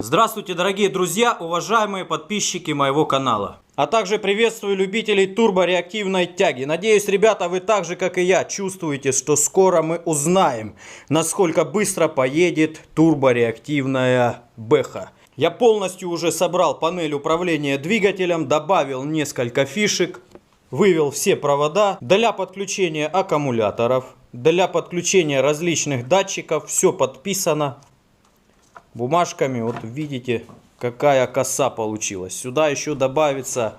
Здравствуйте, дорогие друзья, уважаемые подписчики моего канала. А также приветствую любителей турбореактивной тяги. Надеюсь, ребята, вы так же, как и я, чувствуете, что скоро мы узнаем, насколько быстро поедет турбореактивная бэха. Я полностью уже собрал панель управления двигателем, добавил несколько фишек, вывел все провода для подключения аккумуляторов, для подключения различных датчиков. Все подписано бумажками. Вот видите, какая коса получилась. Сюда еще добавится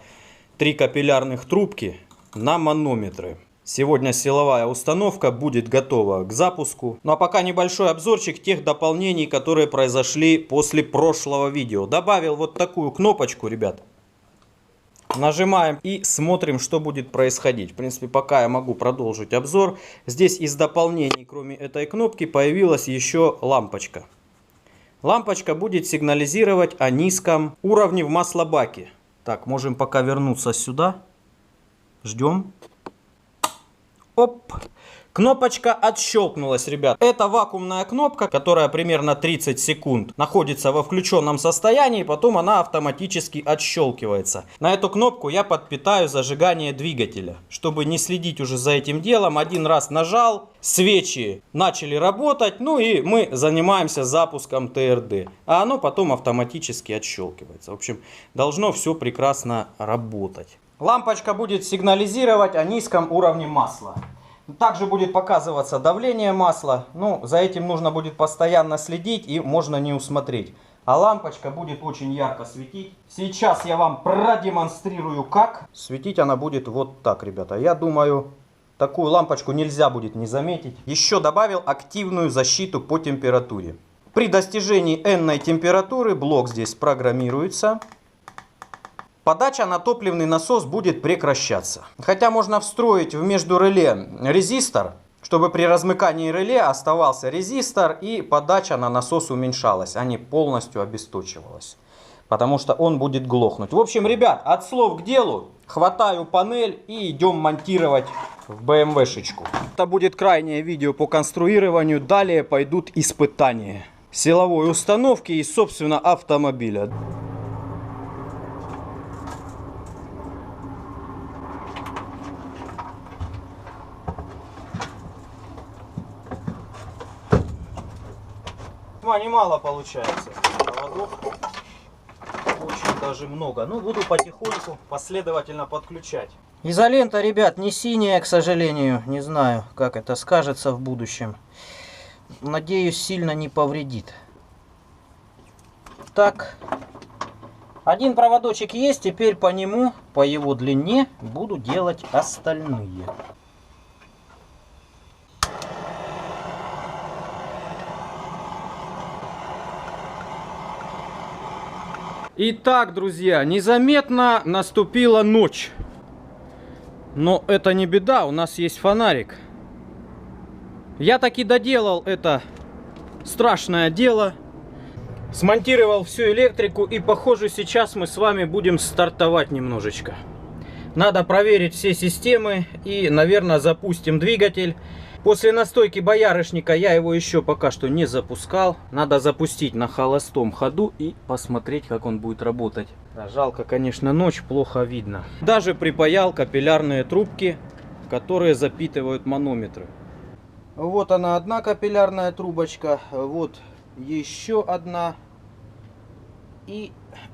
3 капиллярных трубки на манометры. Сегодня силовая установка будет готова к запуску. Ну а пока небольшой обзорчик тех дополнений, которые произошли после прошлого видео. Добавил вот такую кнопочку, ребят. Нажимаем и смотрим, что будет происходить. В принципе, пока я могу продолжить обзор. Здесь из дополнений, кроме этой кнопки, появилась еще лампочка. Лампочка будет сигнализировать о низком уровне в маслобаке. Так, можем пока вернуться сюда. Ждем. Оп! Кнопочка отщелкнулась, ребят. Это вакуумная кнопка, которая примерно 30 секунд находится во включенном состоянии, потом она автоматически отщелкивается. На эту кнопку я подпитаю зажигание двигателя. Чтобы не следить уже за этим делом, один раз нажал, свечи начали работать, ну и мы занимаемся запуском ТРД. А оно потом автоматически отщелкивается. В общем, должно все прекрасно работать. Лампочка будет сигнализировать о низком уровне масла. Также будет показываться давление масла. Ну, за этим нужно будет постоянно следить и можно не усмотреть. А лампочка будет очень ярко светить. Сейчас я вам продемонстрирую, как. Светить она будет вот так, ребята. Я думаю, такую лампочку нельзя будет не заметить. Еще добавил активную защиту по температуре. При достижении n-ной температуры блок здесь программируется. Подача на топливный насос будет прекращаться. Хотя можно встроить в междуреле резистор, чтобы при размыкании реле оставался резистор и подача на насос уменьшалась, а не полностью обесточивалась. Потому что он будет глохнуть. В общем, ребят, от слов к делу. Хватаю панель и идем монтировать в БМВшечку. Это будет крайнее видео по конструированию. Далее пойдут испытания силовой установки и, собственно, автомобиля. Немало получается. Проводов очень даже много. Ну, буду потихоньку, последовательно подключать. Изолента, ребят, не синяя, к сожалению. Не знаю, как это скажется в будущем. Надеюсь, сильно не повредит. Так. Один проводочек есть. Теперь по нему, по его длине, буду делать остальные. Итак, друзья, незаметно наступила ночь. Но это не беда, у нас есть фонарик. Я таки доделал это страшное дело. Смонтировал всю электрику и, похоже, сейчас мы с вами будем стартовать немножечко. Надо проверить все системы и, наверное, запустим двигатель. После настойки боярышника я его еще пока что не запускал. Надо запустить на холостом ходу и посмотреть, как он будет работать. Жалко, конечно, ночь, плохо видно. Даже припаял капиллярные трубки, которые запитывают манометры. Вот она, одна капиллярная трубочка. Вот еще одна. И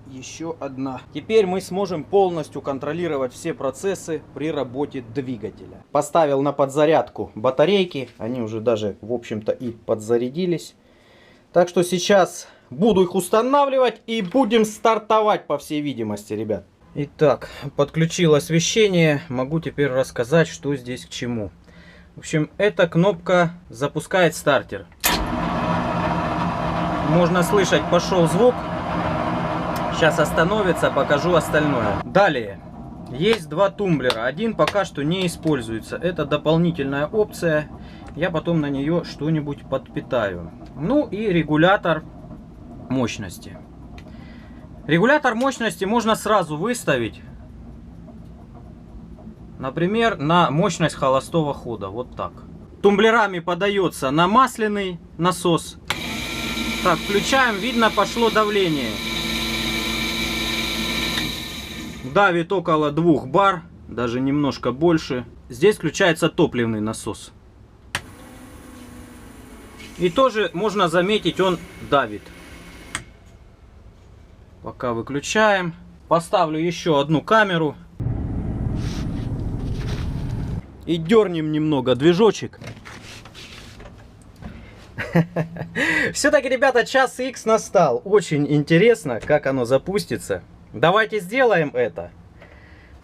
еще одна. Теперь мы сможем полностью контролировать все процессы при работе двигателя. Поставил на подзарядку батарейки. Они уже даже, в общем-то, и подзарядились. Так что сейчас буду их устанавливать и будем стартовать, по всей видимости, ребят. Итак, подключил освещение. Могу теперь рассказать, что здесь к чему. В общем, эта кнопка запускает стартер. Можно слышать, пошел звук. Сейчас остановится, покажу остальное. Далее. Есть два тумблера. Один пока что не используется. Это дополнительная опция. Я потом на нее что-нибудь подпитаю. Ну и регулятор мощности. Регулятор мощности можно сразу выставить. Например, на мощность холостого хода. Вот так. Тумблерами подается на масляный насос. Так, включаем, видно, пошло давление. Давит около 2 бар, даже немножко больше. Здесь включается топливный насос. И тоже можно заметить, он давит. Пока выключаем. Поставлю еще одну камеру. И дернем немного движочек. Все-таки, ребята, час X настал. Очень интересно, как оно запустится. Давайте сделаем это.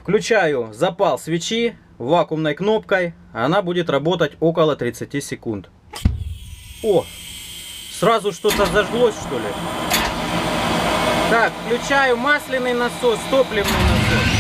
Включаю запал свечи вакуумной кнопкой. Она будет работать около 30 секунд. О! Сразу что-то зажглось, что ли? Так, включаю масляный насос, топливный насос.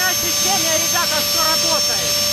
Ощущение, ребята, что работает.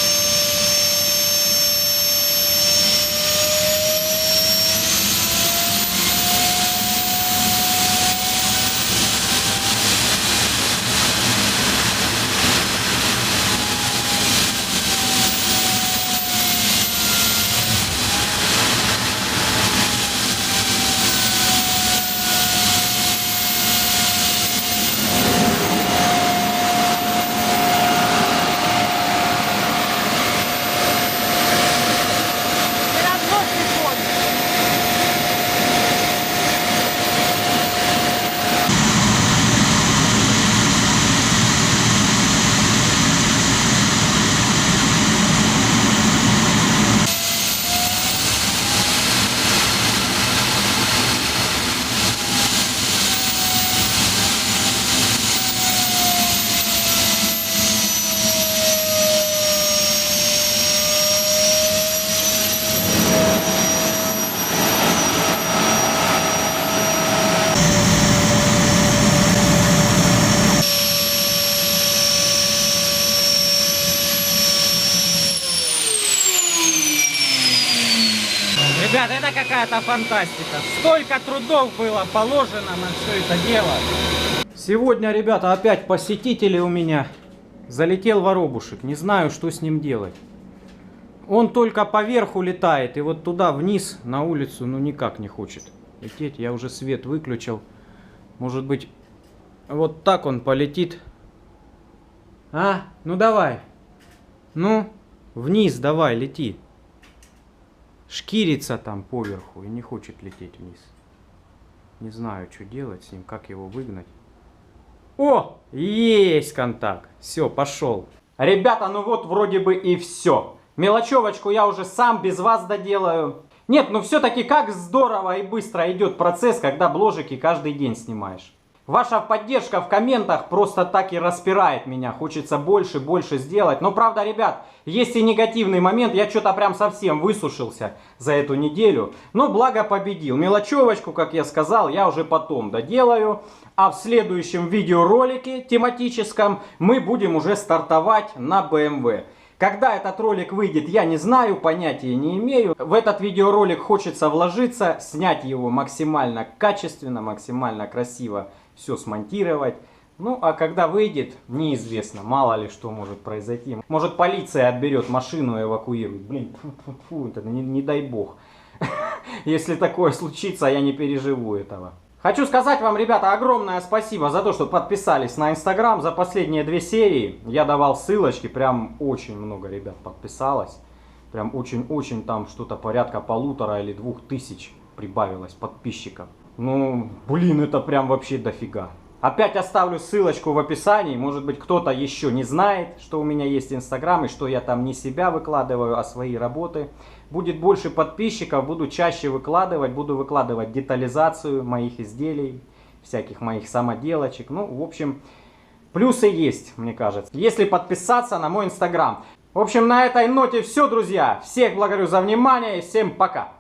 Ребята, это какая-то фантастика. Столько трудов было положено на все это дело. Сегодня, ребята, опять посетители у меня. Залетел воробушек. Не знаю, что с ним делать. Он только поверху летает. И вот туда вниз, на улицу, ну никак не хочет лететь. Я уже свет выключил. Может быть, вот так он полетит. А? Ну давай. Ну, вниз давай, лети. Шкирится там поверху и не хочет лететь вниз. Не знаю, что делать с ним, как его выгнать. О, есть контакт. Все, пошел. Ребята, ну вот вроде бы и все. Мелочевочку я уже сам без вас доделаю. Нет, ну все-таки как здорово и быстро идет процесс, когда бложики каждый день снимаешь. Ваша поддержка в комментах просто так и распирает меня. Хочется больше сделать. Но правда, ребят, есть и негативный момент. Я что-то прям совсем высушился за эту неделю. Но благо победил. Мелочевочку, как я сказал, я уже потом доделаю. А в следующем видеоролике тематическом мы будем уже стартовать на BMW. Когда этот ролик выйдет, я не знаю, понятия не имею. В этот видеоролик хочется вложиться, снять его максимально качественно, максимально красиво. Все смонтировать. Ну, а когда выйдет, неизвестно. Мало ли что может произойти. Может, полиция отберет машину и эвакуирует. Блин, это не дай бог. Если такое случится, я не переживу этого. Хочу сказать вам, ребята, огромное спасибо за то, что подписались на Инстаграм. За последние 2 серии я давал ссылочки. Прям очень много ребят подписалось. Прям очень-очень там что-то порядка 1500 или 2000 прибавилось подписчиков. Ну, блин, это прям вообще дофига. Опять оставлю ссылочку в описании. Может быть, кто-то еще не знает, что у меня есть Инстаграм и что я там не себя выкладываю, а свои работы. Будет больше подписчиков, буду чаще выкладывать. Буду выкладывать детализацию моих изделий, всяких моих самоделочек. Ну, в общем, плюсы есть, мне кажется, если подписаться на мой Инстаграм. В общем, на этой ноте все, друзья. Всех благодарю за внимание и всем пока.